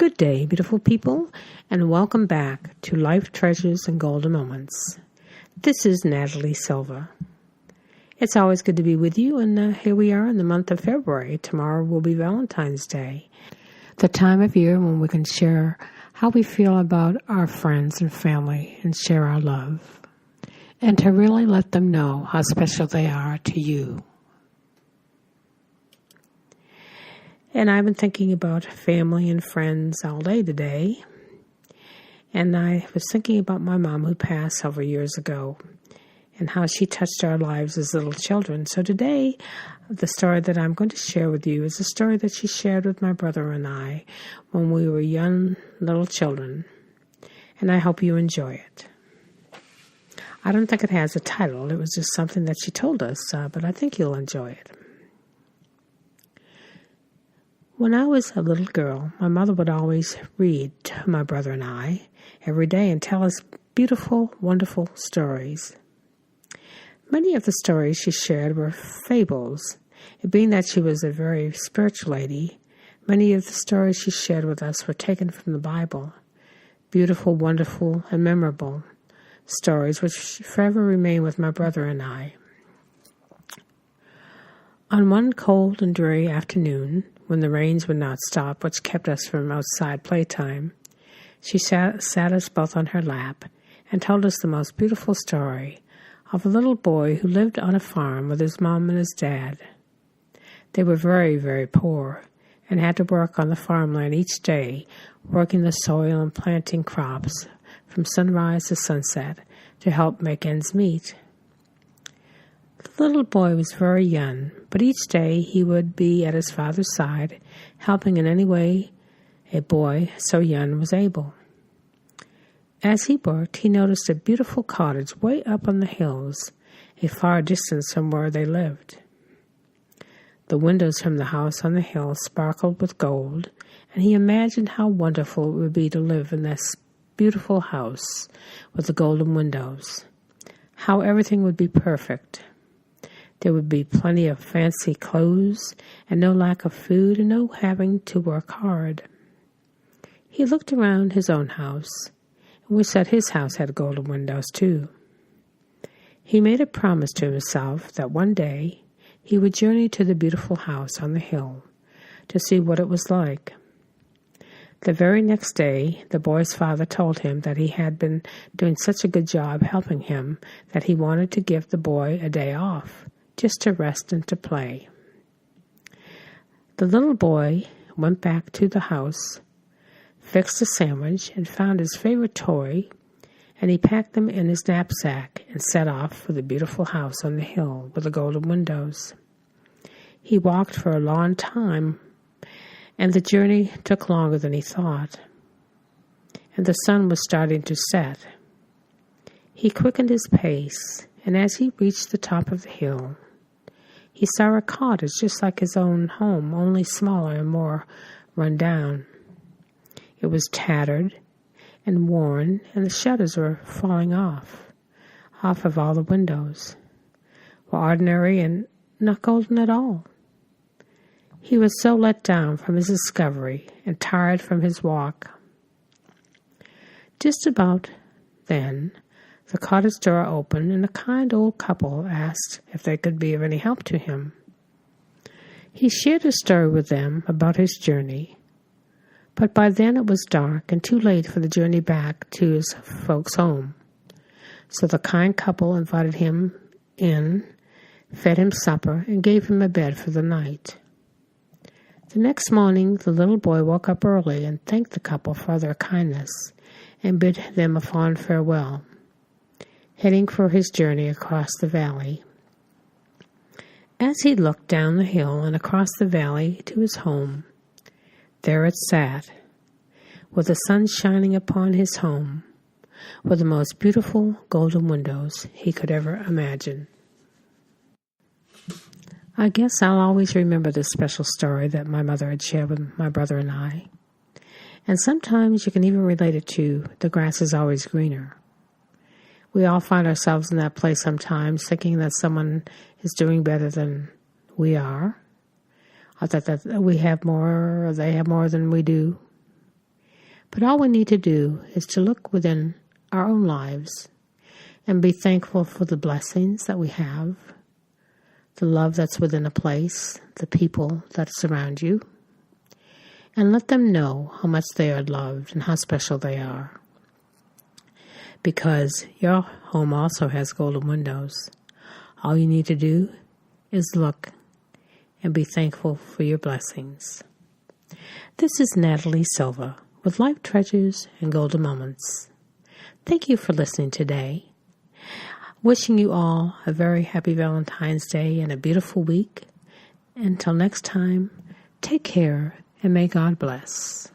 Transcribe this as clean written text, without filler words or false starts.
Good day, beautiful people, and welcome back to Life Treasures and Golden Moments. This is Natalie Silva. It's always good to be with you, and here we are in the month of February. Tomorrow will be Valentine's Day, the time of year when we can share how we feel about our friends and family and share our love, and to really let them know how special they are to you. And I've been thinking about family and friends all day today. And I was thinking about my mom who passed several years ago and how she touched our lives as little children. So today, the story that I'm going to share with you is a story that she shared with my brother and I when we were young little children. And I hope you enjoy it. I don't think it has a title. It was just something that she told us, but I think you'll enjoy it. When I was a little girl, my mother would always read to my brother and I every day and tell us beautiful, wonderful stories. Many of the stories she shared were fables. And being that she was a very spiritual lady, many of the stories she shared with us were taken from the Bible. Beautiful, wonderful, and memorable stories which forever remain with my brother and I. On one cold and dreary afternoon, when the rains would not stop, which kept us from outside playtime, she sat us both on her lap and told us the most beautiful story of a little boy who lived on a farm with his mom and his dad. They were very, very poor and had to work on the farmland each day, working the soil and planting crops from sunrise to sunset to help make ends meet. The little boy was very young, but each day he would be at his father's side, helping in any way a boy so young was able. As he worked, he noticed a beautiful cottage way up on the hills, a far distance from where they lived. The windows from the house on the hill sparkled with gold, and he imagined how wonderful it would be to live in this beautiful house with the golden windows, how everything would be perfect. There would be plenty of fancy clothes and no lack of food and no having to work hard. He looked around his own house and wished that his house had golden windows too. He made a promise to himself that one day he would journey to the beautiful house on the hill to see what it was like. The very next day, the boy's father told him that he had been doing such a good job helping him that he wanted to give the boy a day off, just to rest and to play. The little boy went back to the house, fixed a sandwich, and found his favorite toy, and he packed them in his knapsack and set off for the beautiful house on the hill with the golden windows. He walked for a long time, and the journey took longer than he thought, and the sun was starting to set. He quickened his pace, and as he reached the top of the hill, he saw a cottage just like his own home, only smaller and more run down. It was tattered and worn, and the shutters were falling off of all the windows, were ordinary and not golden at all. He was so let down from his discovery and tired from his walk. Just about then, the cottage door opened, and a kind old couple asked if they could be of any help to him. He shared his story with them about his journey, but by then it was dark and too late for the journey back to his folks' home. So the kind couple invited him in, fed him supper, and gave him a bed for the night. The next morning, the little boy woke up early and thanked the couple for their kindness and bid them a fond farewell, heading for his journey across the valley. As he looked down the hill and across the valley to his home, there it sat, with the sun shining upon his home, with the most beautiful golden windows he could ever imagine. I guess I'll always remember this special story that my mother had shared with my brother and I. And sometimes you can even relate it to the grass is always greener. We all find ourselves in that place sometimes, thinking that someone is doing better than we are, or that we have more or they have more than we do. But all we need to do is to look within our own lives and be thankful for the blessings that we have, the love that's within a place, the people that surround you, and let them know how much they are loved and how special they are. Because your home also has golden windows. All you need to do is look and be thankful for your blessings. This is Natalie Silva with Life Treasures and Golden Moments. Thank you for listening today. Wishing you all a very happy Valentine's Day and a beautiful week. Until next time, take care and may God bless.